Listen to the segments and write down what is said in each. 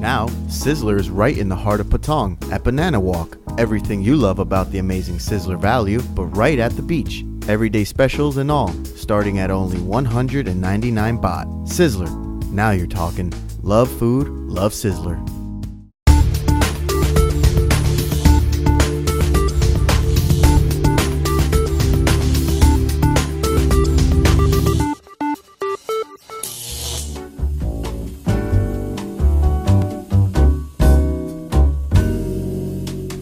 Now, Sizzler is right in the heart of Patong at Banana Walk. Everything you love about the amazing Sizzler value, but right at the beach. Everyday specials and all, starting at only 199 baht. Sizzler. Now you're talking. Love food, love Sizzler.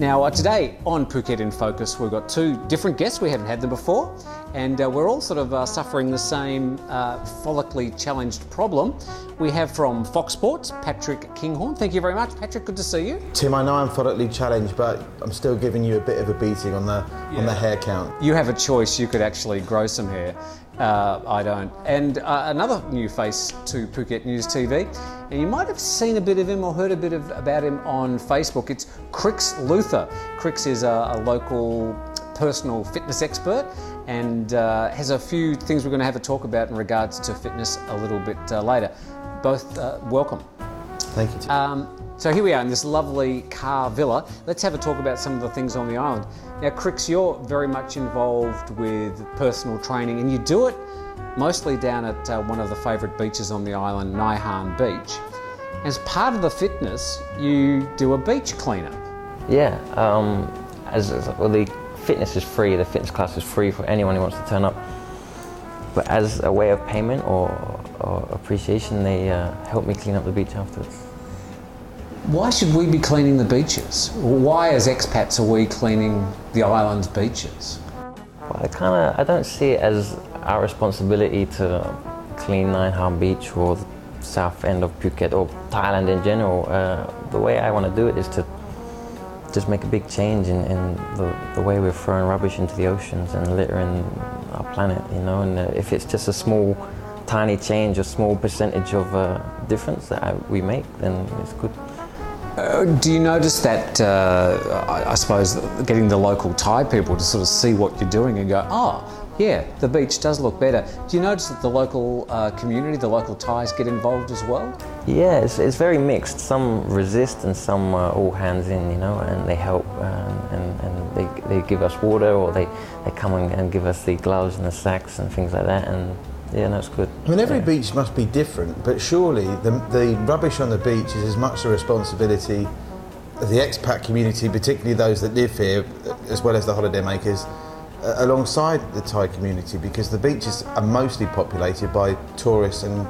Now today on Phuket in Focus we've got two different guests, we haven't had them before, and we're all sort of suffering the same follically challenged problem. We have from Fox Sports, Patrick Kinghorn. Thank you very much, Patrick, good to see you. Tim, I know I'm follically challenged, but I'm still giving you a bit of a beating on the hair count. You have a choice, you could actually grow some hair. I don't. And another new face to Phuket News TV, and you might have seen a bit of him or heard a bit about him on Facebook. It's Crix Luther. Crix is a local personal fitness expert and has a few things we're going to have a talk about in regards to fitness a little bit later. Both welcome. Thank you, Tim. So here we are in this lovely car villa. Let's have a talk about some of the things on the island. Now, Crix, you're very much involved with personal training, and you do it mostly down at one of the favourite beaches on the island, Nai Han Beach. As part of the fitness, you do a beach cleanup. Yeah, the fitness is free. The fitness class is free for anyone who wants to turn up. But as a way of payment or appreciation, they help me clean up the beach afterwards. Why should we be cleaning the beaches? Why, as expats, are we cleaning the island's beaches? Well, I don't see it as our responsibility to clean Nai Han Beach or the south end of Phuket or Thailand in general. The way I want to do it is to just make a big change in the way we're throwing rubbish into the oceans and littering our planet, you know. And if it's just a small, tiny change, a small percentage of difference that we make, then it's good. Do you notice that, I suppose, getting the local Thai people to sort of see what you're doing and go, oh, yeah, the beach does look better. Do you notice that the local community, the local Thais get involved as well? Yeah, it's very mixed. Some resist and some are all hands in, you know, and they help and they give us water, or they come and give us the gloves and the sacks and things like that. And yeah, that's good. I mean, every beach must be different, but surely the rubbish on the beach is as much the responsibility of the expat community, particularly those that live here, as well as the holiday makers, alongside the Thai community, because the beaches are mostly populated by tourists and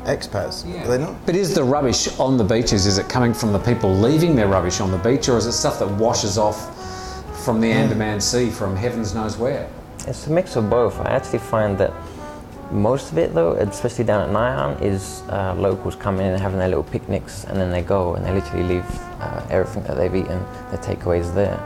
expats, are they not? But is the rubbish on the beaches, is it coming from the people leaving their rubbish on the beach, or is it stuff that washes off from the Andaman Sea from heavens knows where? It's a mix of both. I actually find that most of it, though, especially down at Nai Han, is locals coming in and having their little picnics, and then they go and they literally leave everything that they've eaten, their takeaways there.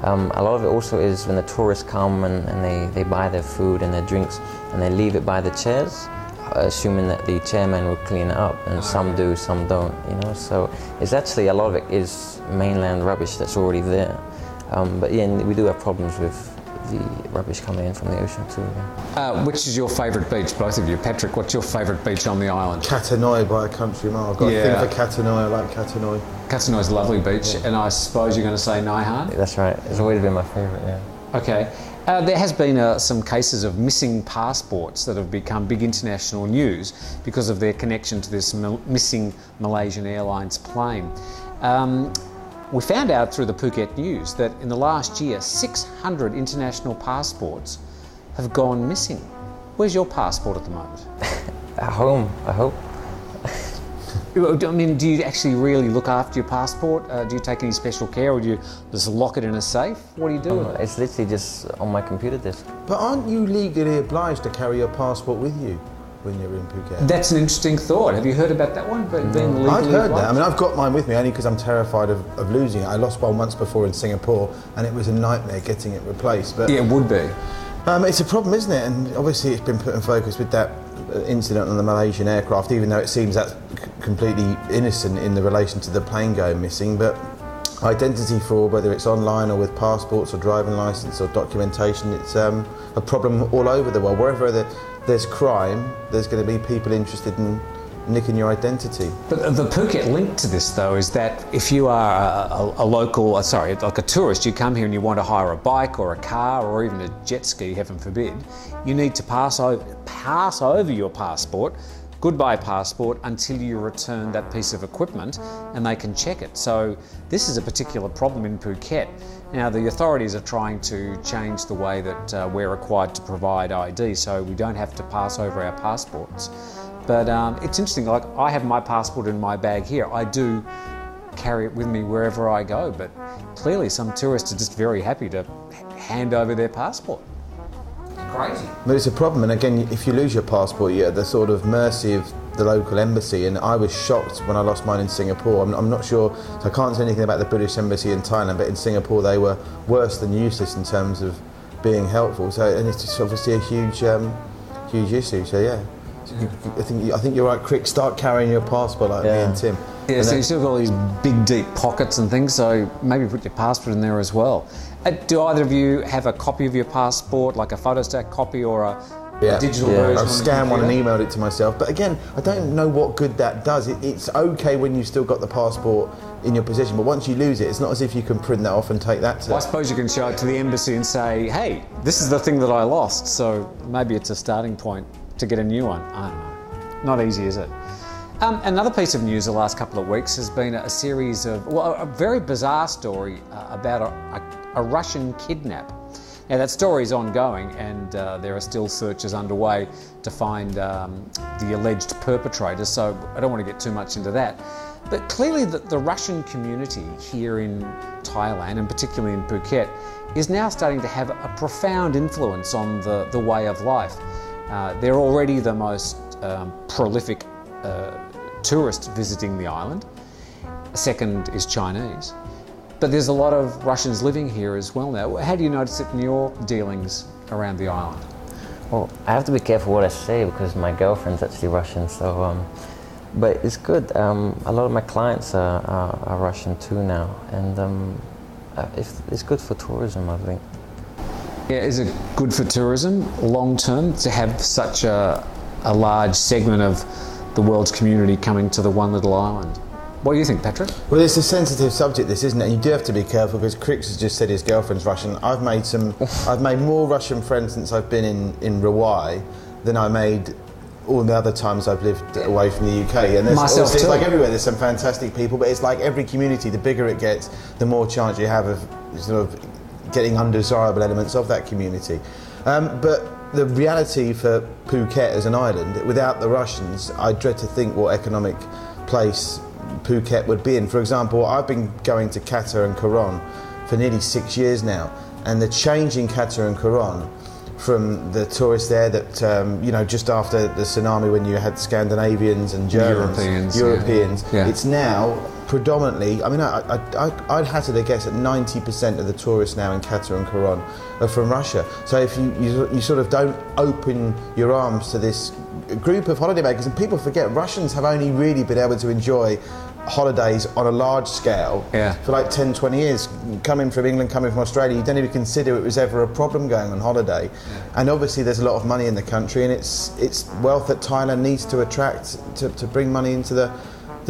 A lot of it also is when the tourists come and they buy their food and their drinks and they leave it by the chairs, assuming that the chairman will clean it up, and some do, some don't, you know. So it's actually, a lot of it is mainland rubbish that's already there. But yeah, we do have problems with the rubbish coming in from the ocean too. Yeah. Which is your favourite beach, both of you? Patrick, what's your favourite beach on the island? Katanoi by a country mile. I've got a thing for Katanoi, I like Katanoi. Katanoi's a lovely beach, and I suppose you're going to say Nai Han? That's right, it's always been my favourite, yeah. Okay. There has been some cases of missing passports that have become big international news because of their connection to this missing Malaysian Airlines plane. We found out through the Phuket News that in the last year, 600 international passports have gone missing. Where's your passport at the moment? At home, I hope. I mean, do you actually really look after your passport? Do you take any special care, or do you just lock it in a safe? What do you do with it? It's literally just on my computer disk. But aren't you legally obliged to carry your passport with you when you're in Phuket? That's an interesting thought. Have you heard about that one? Being legally I've heard obliged? that. I mean, I've got mine with me only because I'm terrified of losing it. I lost one once before in Singapore, and it was a nightmare getting it replaced. But yeah, it would be. It's a problem, isn't it? And obviously it's been put in focus with that incident on the Malaysian aircraft, even though it seems that's completely innocent in the relation to the plane going missing. But identity fraud, whether it's online or with passports or driving licence or documentation, it's a problem all over the world. Wherever there's crime, there's going to be people interested in nicking your identity. But the Phuket link to this, though, is that if you are a local, like a tourist, you come here and you want to hire a bike or a car or even a jet ski, heaven forbid, you need to pass over your passport, goodbye passport, until you return that piece of equipment and they can check it. So this is a particular problem in Phuket. Now, the authorities are trying to change the way that we're required to provide ID, so we don't have to pass over our passports. But it's interesting, like I have my passport in my bag here. I do carry it with me wherever I go, but clearly some tourists are just very happy to hand over their passport. Crazy. But it's a problem, and again, if you lose your passport, you're at the sort of mercy of the local embassy, and I was shocked when I lost mine in Singapore. I'm not sure, so I can't say anything about the British embassy in Thailand, but in Singapore they were worse than useless in terms of being helpful. So, and it's just obviously a huge issue. So yeah. I think you're right, Crick. Start carrying your passport like me and Tim. Yeah, so you've still got all these big, deep pockets and things, so maybe put your passport in there as well. Do either of you have a copy of your passport, like a photostat copy or a digital version? I've scanned one and emailed it to myself. But again, I don't know what good that does. It's okay when you've still got the passport in your possession, but once you lose it, it's not as if you can print that off and take that to... Well, I suppose you can show it to the embassy and say, hey, this is the thing that I lost, so maybe it's a starting point to get a new one. I don't know. Not easy, is it? Another piece of news the last couple of weeks has been a series of, a very bizarre story about a Russian kidnap. Now that story is ongoing, and there are still searches underway to find the alleged perpetrator, so I don't want to get too much into that. But clearly the Russian community here in Thailand, and particularly in Phuket, is now starting to have a profound influence on the way of life. They're already the most prolific tourist visiting the island. Second is Chinese. But there's a lot of Russians living here as well now. How do you notice it in your dealings around the island? Well, I have to be careful what I say because my girlfriend's actually Russian, so... but it's good. A lot of my clients are Russian too now, and it's good for tourism, I think. Yeah, is it good for tourism long term to have such a large segment of the world's community coming to the one little island? What do you think, Patrick? Well, it's a sensitive subject, this, isn't it? And you do have to be careful because Crix has just said his girlfriend's Russian. I've made more Russian friends since I've been in Rawai than I made all the other times I've lived away from the UK. And Myself it's too. like everywhere, there's some fantastic people, but it's like every community, the bigger it gets, the more chance you have of sort of getting undesirable elements of that community. But the reality for Phuket as an island, without the Russians, I dread to think what economic place Phuket would be in. For example, I've been going to Qatar and Coron for nearly 6 years now, and the change in Qatar and Coron from the tourists there that, just after the tsunami when you had Scandinavians and Germans, Europeans, yeah. It's now predominantly, I'd hazard a guess at 90% of the tourists now in Qatar and Coron are from Russia. So if you sort of don't open your arms to this group of holidaymakers, and people forget Russians have only really been able to enjoy holidays on a large scale for like 10, 20 years. Coming from England, coming from Australia, you don't even consider it was ever a problem going on holiday. And obviously there's a lot of money in the country, and it's wealth that Thailand needs to attract to bring money into the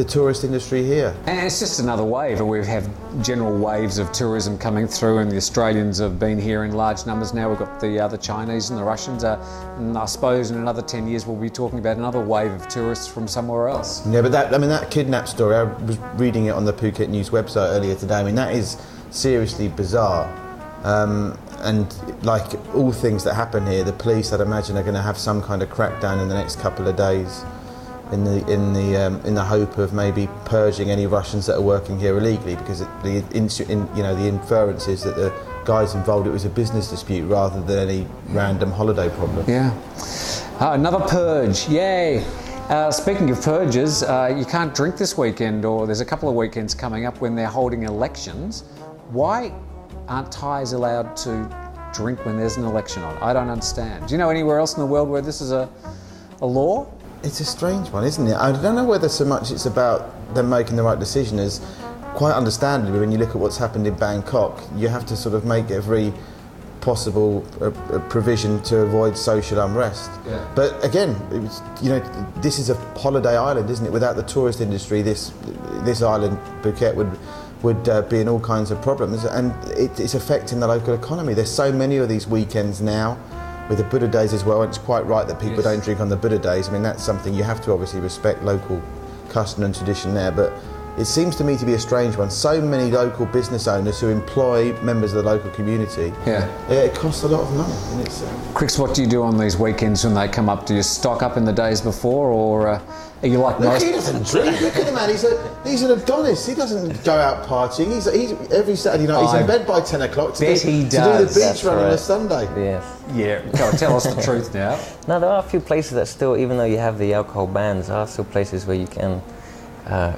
tourist industry here. And it's just another wave. We've had general waves of tourism coming through, and the Australians have been here in large numbers now. We've got the Chinese and the Russians, and I suppose in another 10 years we'll be talking about another wave of tourists from somewhere else. Yeah, but that kidnap story, I was reading it on the Phuket News website earlier today. That is seriously bizarre. And like all things that happen here, the police, I'd imagine, are going to have some kind of crackdown in the next couple of days, in the hope of maybe purging any Russians that are working here illegally, because the inference is that the guys involved, it was a business dispute rather than any random holiday problem. Yeah. Another purge, yay! Speaking of purges, you can't drink this weekend, or there's a couple of weekends coming up when they're holding elections. Why aren't Thais allowed to drink when there's an election on? I don't understand. Do you know anywhere else in the world where this is a law? It's a strange one, isn't it? I don't know whether so much it's about them making the right decision as, quite understandably, when you look at what's happened in Bangkok, you have to sort of make every possible provision to avoid social unrest. Yeah. But again, this is a holiday island, isn't it? Without the tourist industry, this island, Phuket, would be in all kinds of problems, and it's affecting the local economy. There's so many of these weekends now, with the Buddha days as well, and it's quite right that people don't drink on the Buddha days. I mean, that's something you have to obviously respect local custom and tradition there, but it seems to me to be a strange one. So many local business owners who employ members of the local community. Yeah. It costs a lot of money. And Crix, what do you do on these weekends when they come up? Do you stock up in the days before, or are you like most? He doesn't drink. Look at the man. He's an Adonis. He doesn't go out partying. He's every Saturday night. He's in bed by 10 o'clock to do the beach run on a Sunday. Yes. Yeah. Go on, tell us the truth now. No, there are a few places that still, even though you have the alcohol bans, there are still places where you can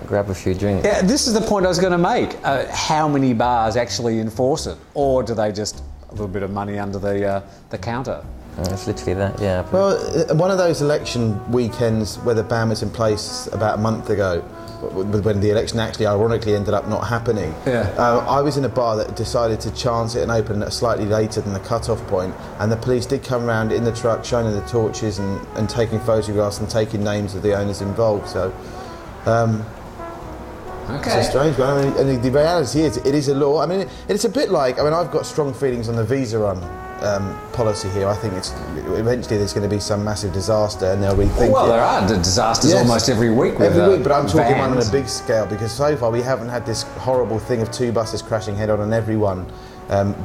grab a few drinks. Yeah, this is the point I was going to make. How many bars actually enforce it, or do they just a little bit of money under the counter? It's literally that, yeah. Well, one of those election weekends where the ban was in place about a month ago, when the election actually ironically ended up not happening, I was in a bar that decided to chance it and open slightly later than the cut-off point, and the police did come around in the truck shining the torches and taking photographs and taking names of the owners involved. So it's a strange one. I mean, and the reality is, it is a law. I mean, it's a bit like, I've got strong feelings on the visa run policy here. I think eventually there's going to be some massive disaster and they'll rethink it. Well, there are disasters almost every week. Every week, but I'm talking on a big scale, because so far we haven't had this horrible thing of 2 buses crashing head on and everyone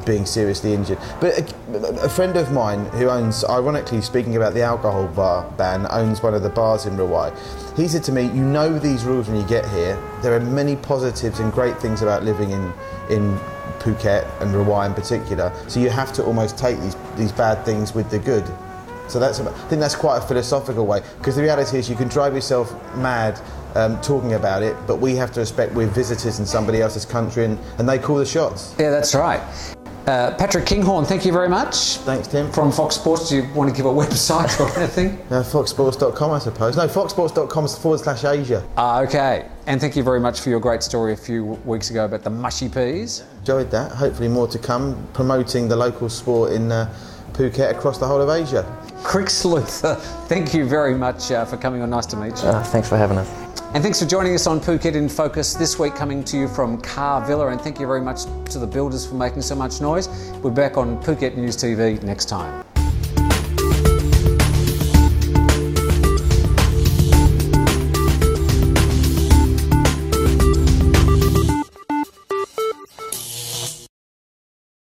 being seriously injured. But a friend of mine who owns, ironically speaking about the alcohol bar ban, owns one of the bars in Rawai. He said to me, you know these rules when you get here. There are many positives and great things about living in Phuket and Rawai in particular. So you have to almost take these bad things with the good. So I think that's quite a philosophical way, because the reality is you can drive yourself mad talking about it, but we have to respect we're visitors in somebody else's country and they call the shots. Yeah, that's right. Patrick Kinghorn, thank you very much. Thanks, Tim. From Fox Sports, do you want to give a website or anything? Foxsports.com, I suppose. No, foxsports.com/Asia. Okay. And thank you very much for your great story a few weeks ago about the mushy peas. Enjoyed that. Hopefully more to come, promoting the local sport in Phuket across the whole of Asia. Crix Luther, thank you very much for coming on. Nice to meet you. Thanks for having us. And thanks for joining us on Phuket in Focus this week, coming to you from Car Villa. And thank you very much to the builders for making so much noise. We're back on Phuket News TV next time.